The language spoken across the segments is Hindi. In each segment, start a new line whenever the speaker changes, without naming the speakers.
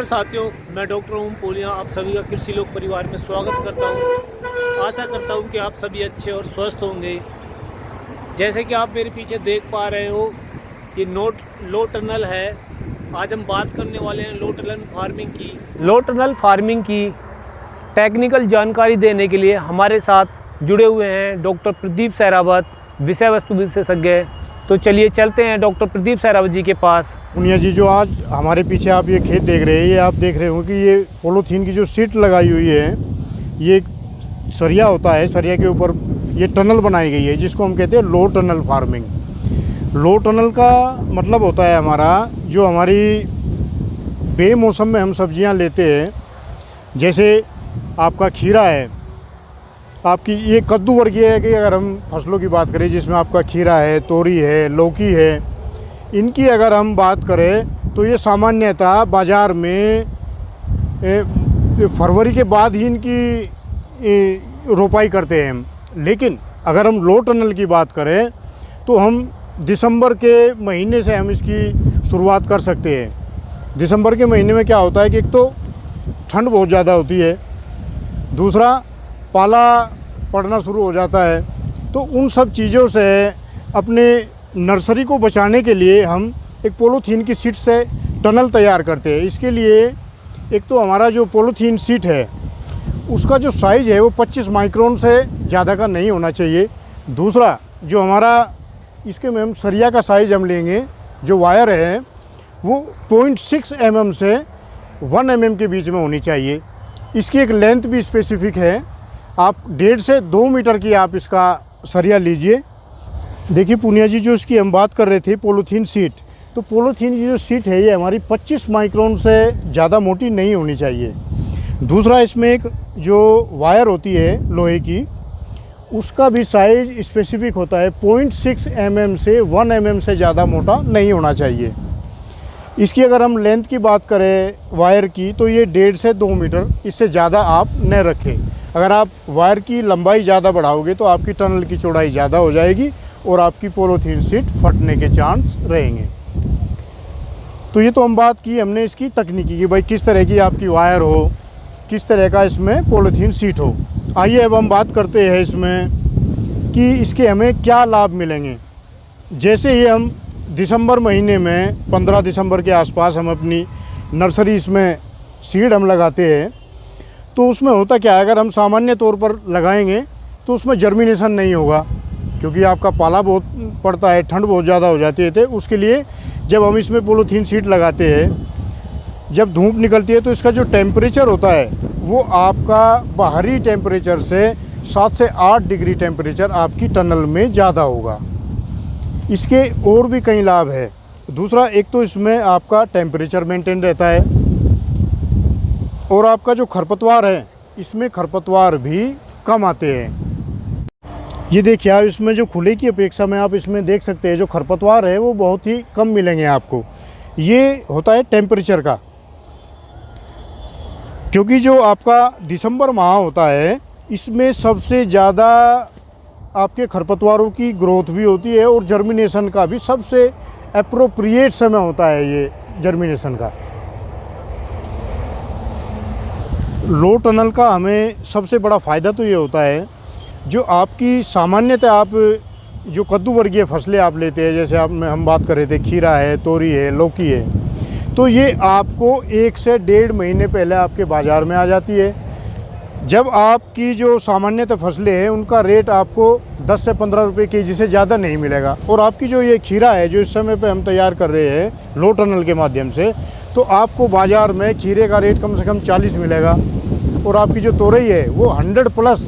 साथियों, मैं डॉक्टर ओम पोलिया आप सभी का कृषि लोक परिवार में स्वागत करता हूं। आशा करता हूं कि आप सभी अच्छे और स्वस्थ होंगे। जैसे कि आप मेरे पीछे देख पा रहे हो, ये लो टनल है। आज हम बात करने वाले हैं लो टनल फार्मिंग की। लो टनल फार्मिंग की टेक्निकल जानकारी देने के लिए हमारे साथ जुड़े हुए हैं डॉक्टर प्रदीप सहरावत, विषय वस्तु विशेषज्ञ। तो चलिए चलते हैं डॉक्टर प्रदीप सहरावत जी के पास।
पुनिया जी, जो आज हमारे पीछे आप ये खेत देख रहे हैं, ये आप देख रहे हो कि ये पॉलीथीन की जो सीट लगाई हुई है, ये सरिया होता है। सरिया के ऊपर ये टनल बनाई गई है, जिसको हम कहते हैं low tunnel farming. Low tunnel का मतलब होता है हमारा, जो हमारी बेमौसम में हम सब्जियां लेते हैं, जैसे आपका खीरा है, आपकी ये कद्दू वर्गीय है कि अगर हम फसलों की बात करें, जिसमें आपका खीरा है, तोरी है, लौकी है, इनकी अगर हम बात करें तो ये सामान्यतः बाज़ार में फरवरी के बाद ही इनकी रोपाई करते हैं हम। लेकिन अगर हम लो टनल की बात करें तो हम दिसंबर के महीने से हम इसकी शुरुआत कर सकते हैं। दिसंबर के महीने में क्या होता है कि एक तो ठंड बहुत ज़्यादा होती है, दूसरा पाला पड़ना शुरू हो जाता है। तो उन सब चीज़ों से अपने नर्सरी को बचाने के लिए हम एक पॉलीथीन की सीट से टनल तैयार करते हैं। इसके लिए एक तो हमारा जो पॉलीथीन सीट है, उसका जो साइज़ है वो 25 माइक्रोन से ज़्यादा का नहीं होना चाहिए। दूसरा, जो हमारा इसके में हम सरिया का साइज़ हम लेंगे, जो वायर है वो 0.6 mm से 1 mm के बीच में होनी चाहिए। इसकी एक लेंथ भी स्पेसिफिक है। आप 1.5 से 2 मीटर की आप इसका सरिया लीजिए। देखिए पुनिया जी, जो इसकी हम बात कर रहे थे पॉलीथीन सीट, तो पॉलीथीन की जो सीट है ये हमारी 25 माइक्रोन से ज़्यादा मोटी नहीं होनी चाहिए। दूसरा, इसमें एक जो वायर होती है लोहे की, उसका भी साइज़ स्पेसिफिक होता है। 0.6 mm से 1 mm से ज़्यादा मोटा नहीं होना चाहिए। इसकी अगर हम लेंथ की बात करें वायर की, तो ये 1.5 से 2 मीटर, इससे ज़्यादा आप न रखें। अगर आप वायर की लंबाई ज़्यादा बढ़ाओगे तो आपकी टनल की चौड़ाई ज़्यादा हो जाएगी और आपकी पॉलीथीन सीट फटने के चांस रहेंगे। तो ये तो हम बात की हमने इसकी तकनीकी की, भाई किस तरह की आपकी वायर हो, किस तरह का इसमें पॉलीथीन सीट हो। आइए अब हम बात करते हैं इसमें कि इसके हमें क्या लाभ मिलेंगे। जैसे ही हम दिसंबर महीने में 15 दिसंबर के आसपास हम अपनी नर्सरी इसमें सीड हम लगाते हैं, तो उसमें होता क्या है, अगर हम सामान्य तौर पर लगाएंगे तो उसमें जर्मिनेशन नहीं होगा, क्योंकि आपका पाला बहुत पड़ता है, ठंड बहुत ज़्यादा हो जाती है। तो उसके लिए जब हम इसमें पॉलीथीन सीट लगाते हैं, जब धूप निकलती है तो इसका जो टेम्परेचर होता है वो आपका बाहरी टेम्परेचर से 7 से 8 डिग्री टेम्परेचर आपकी टनल में ज़्यादा होगा। इसके और भी कई लाभ है। दूसरा, एक तो इसमें आपका टेम्परेचर मेंटेन रहता है, और आपका जो खरपतवार है, इसमें खरपतवार भी कम आते हैं। ये देखिए, आप इसमें जो खुले की अपेक्षा में आप इसमें देख सकते हैं, जो खरपतवार है वो बहुत ही कम मिलेंगे आपको। ये होता है टेम्परेचर का, क्योंकि जो आपका दिसंबर माह होता है, इसमें सबसे ज़्यादा आपके खरपतवारों की ग्रोथ भी होती है और जर्मिनेशन का भी सबसे एप्रोप्रिएट समय होता है ये जर्मिनेशन का। लो टनल का हमें सबसे बड़ा फ़ायदा तो ये होता है, जो आपकी सामान्यतः आप जो कद्दू वर्गीय फसलें आप लेते हैं, जैसे हम बात कर रहे थे, खीरा है, तोरी है, लौकी है, तो ये आपको 1 से 1.5 महीने पहले आपके बाज़ार में आ जाती है। जब आपकी जो सामान्यतः फसलें हैं उनका रेट आपको 10 से 15 रुपये केजी से ज़्यादा नहीं मिलेगा, और आपकी जो ये खीरा है जो इस समय पे हम तैयार कर रहे हैं लो टनल के माध्यम से, तो आपको बाज़ार में खीरे का रेट कम से कम 40 मिलेगा, और आपकी जो तोरई है वो 100+,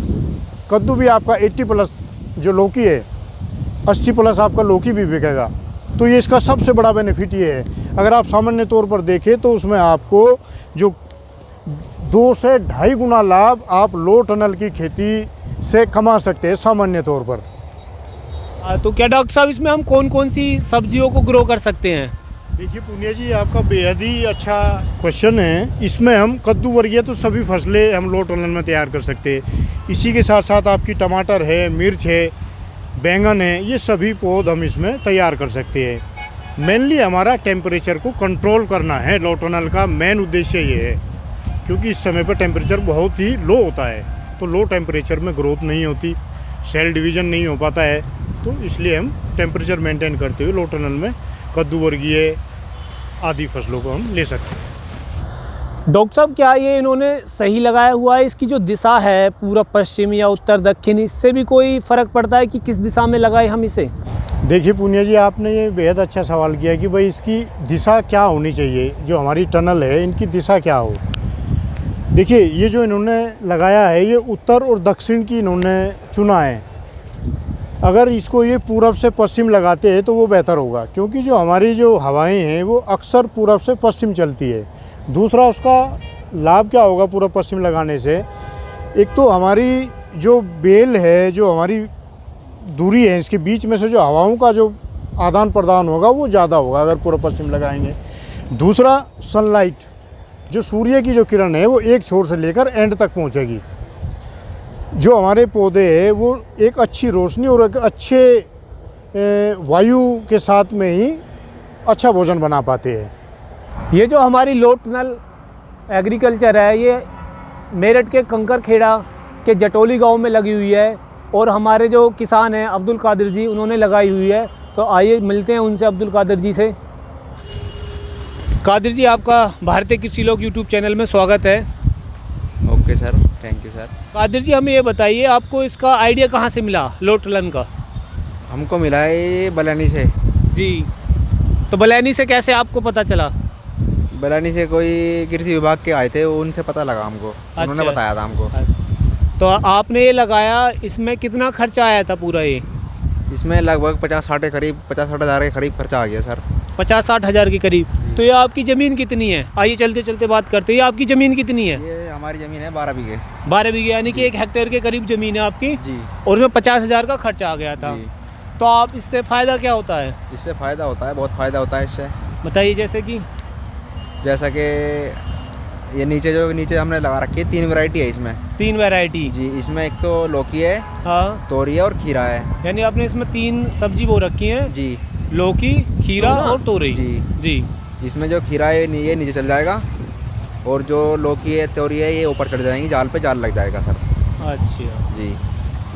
कद्दू भी आपका 80+, जो लौकी है 80+ आपका लौकी भी बिकेगा। तो ये इसका सबसे बड़ा बेनिफिट ये है। अगर आप सामान्य तौर पर देखें तो उसमें आपको जो 2 से 2.5 गुना लाभ आप लो टनल की खेती से कमा सकते हैं सामान्य तौर पर।
तो क्या डॉक्टर साहब, इसमें हम कौन कौन सी सब्जियों को ग्रो कर सकते हैं?
देखिए पुनिया जी, आपका बेहद ही अच्छा क्वेश्चन है। इसमें हम कद्दू वर्गीय तो सभी फसलें हम लो टनल में तैयार कर सकते हैं। इसी के साथ साथ आपकी टमाटर है, मिर्च है, बैंगन है, ये सभी पौध हम इसमें तैयार कर सकते हैं। मेनली हमारा टेम्परेचर को कंट्रोल करना है। लो टनल का मेन उद्देश्य ये है, क्योंकि इस समय पर टेम्परेचर बहुत ही लो होता है, तो लो टेम्परेचर में ग्रोथ नहीं होती, सेल डिवीज़न नहीं हो पाता है। तो इसलिए हम टेम्परेचर मेंटेन करते हुए लो टनल में कद्दू वर्गीय आदि फसलों को हम ले सकते हैं।
डॉक्टर साहब, क्या ये इन्होंने सही लगाया हुआ है? इसकी जो दिशा है पूर्व पश्चिम या उत्तर दक्षिण, इससे भी कोई फ़र्क पड़ता है कि किस दिशा में लगाए हम इसे?
देखिए पुनिया जी, आपने ये बेहद अच्छा सवाल किया कि भाई इसकी दिशा क्या होनी चाहिए, जो हमारी टनल है इनकी दिशा क्या हो। देखिए, ये जो इन्होंने लगाया है ये उत्तर और दक्षिण की इन्होंने चुना है। अगर इसको ये पूरब से पश्चिम लगाते हैं तो वो बेहतर होगा, क्योंकि जो हमारी जो हवाएं हैं वो अक्सर पूरब से पश्चिम चलती है। दूसरा, उसका लाभ क्या होगा पूरब पश्चिम लगाने से? एक तो हमारी जो बेल है, जो हमारी दूरी है, इसके बीच में से जो हवाओं का जो आदान प्रदान होगा वो ज़्यादा होगा अगर पूर्व पश्चिम लगाएंगे। दूसरा, सनलाइट, जो सूर्य की जो किरण है वो एक छोर से लेकर एंड तक पहुंचेगी। जो हमारे पौधे हैं वो एक अच्छी रोशनी और एक अच्छे वायु के साथ में ही अच्छा भोजन बना पाते हैं।
ये जो हमारी लो टनल एग्रीकल्चर है, ये मेरठ के कंकर खेड़ा के जटोली गांव में लगी हुई है, और हमारे जो किसान हैं अब्दुल कादिर जी, उन्होंने लगाई हुई है। तो आइए मिलते हैं उनसे, अब्दुल कादिर जी से। कादिर जी, आपका भारतीय कृषि लोक यूट्यूब चैनल में स्वागत है।
Okay sir, thank you sir.
Qadir ji, हमें ये बताइए, आपको इसका आइडिया कहाँ से मिला लो टनल का?
हमको मिला है बलानी से।
जी, तो बलैनी से कैसे आपको पता चला?
बलानी से कोई कृषि विभाग के आए थे, उनसे पता लगा हमको। उन्होंने बताया था हमको।
तो आपने ये लगाया, इसमें कितना खर्चा आया था पूरा ये?
इसमें लगभग 50-60 हज़ार के करीब खर्चा आ गया सर।
50-60 हज़ार के करीब। तो ये आपकी ज़मीन कितनी है? आइए चलते चलते बात करते हैं। ये आपकी ज़मीन कितनी है?
ये हमारी ज़मीन है 12 बीघे।
12 बीघे, यानी कि 1 हेक्टेयर के करीब ज़मीन है आपकी।
जी।
और उसमें 50 हज़ार का खर्चा आ गया था।
जी।
तो आप इससे फ़ायदा क्या होता है?
इससे फ़ायदा होता है, बहुत फ़ायदा होता है इससे।
बताइए। जैसा
कि ये नीचे हमने लगा रखी है 3 वैरायटी है इसमें।
3 वैरायटी?
जी। इसमें एक तो लौकी है,
हाँ,
तोरी है और खीरा है।
यानी आपने इसमें 3 सब्जी बो रखी हैं?
जी।
लौकी, खीरा और तोरी।
जी
जी।
इसमें जो खीरा है ये नीचे चल जाएगा, और जो लौकी है, तोरी है, ये ऊपर चढ़ जाएंगी, जाल पे जाल लग जाएगा सर।
अच्छा
जी।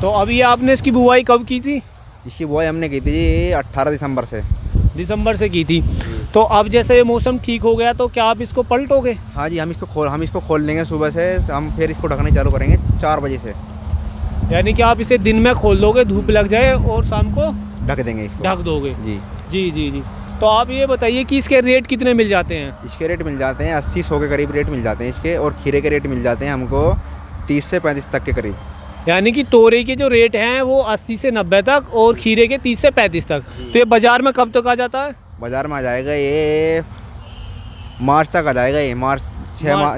तो अभी आपने इसकी बुआई कब की थी?
इसकी बुआई हमने की थी 18 दिसंबर से।
दिसंबर से की थी। तो अब जैसे ये मौसम ठीक हो गया तो क्या आप इसको पलटोगे?
हाँ जी, हम इसको खोल देंगे सुबह से। हम फिर इसको ढकने चालू करेंगे 4 बजे से।
यानी कि आप इसे दिन में खोल दोगे, धूप लग जाए, और शाम को
ढक देंगे इसको।
ढक दोगे?
जी
जी जी जी। तो आप ये बताइए कि इसके रेट कितने मिल जाते हैं?
इसके रेट मिल जाते हैं 80-100 के करीब रेट मिल जाते हैं इसके, और खीरे के रेट मिल जाते हैं हमको 30 से 35 तक के करीब।
यानी कि तोरे के जो रेट हैं वो 80 से 90 तक, और खीरे के 30 से 35 तक। तो ये बाज़ार में कब तक आ जाता है?
बाज़ार में आ जाएगा ये मार्च तक आ जाएगा। ये मार्च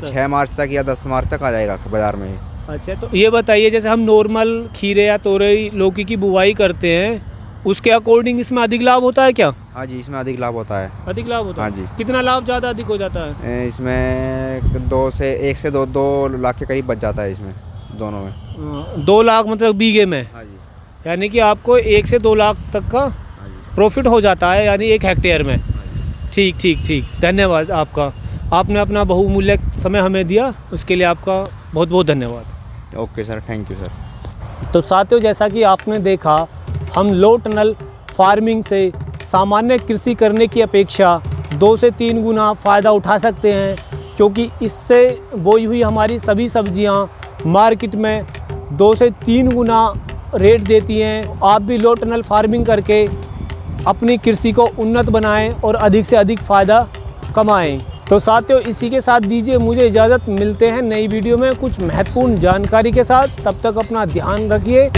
6 मार्च तक या 10 मार्च तक आ जाएगा बाज़ार में।
अच्छा, तो ये बताइए, जैसे हम नॉर्मल खीरे या तोरे लौकी की बुवाई करते हैं, उसके अकॉर्डिंग इसमें अधिक लाभ होता है क्या?
हाँ जी, इसमें अधिक लाभ होता है।
अधिक लाभ होता है?
हाँ जी।
कितना लाभ ज़्यादा अधिक हो जाता है?
इसमें 1 से 2 लाख के करीब बच जाता है इसमें, दोनों में।
2 लाख मतलब बीघे में?
हाँ जी।
यानी कि आपको 1 से 2 लाख तक का प्रॉफिट हो जाता है, यानी 1 हेक्टेयर में। ठीक ठीक ठीक, धन्यवाद आपका। आपने अपना बहुमूल्य समय हमें दिया, उसके लिए आपका बहुत बहुत धन्यवाद।
Okay sir, thank you sir.
तो साथियों, जैसा कि आपने देखा, हम लो टनल फार्मिंग से सामान्य कृषि करने की अपेक्षा 2 से 3 गुना फ़ायदा उठा सकते हैं, क्योंकि इससे बोई हुई हमारी सभी सब्जियां मार्केट में 2 से 3 गुना रेट देती हैं। आप भी लो टनल फार्मिंग करके अपनी कृषि को उन्नत बनाएं और अधिक से अधिक फ़ायदा कमाएं। तो साथियों, इसी के साथ दीजिए मुझे इजाज़त। मिलते हैं नई वीडियो में कुछ महत्वपूर्ण जानकारी के साथ। तब तक अपना ध्यान रखिए।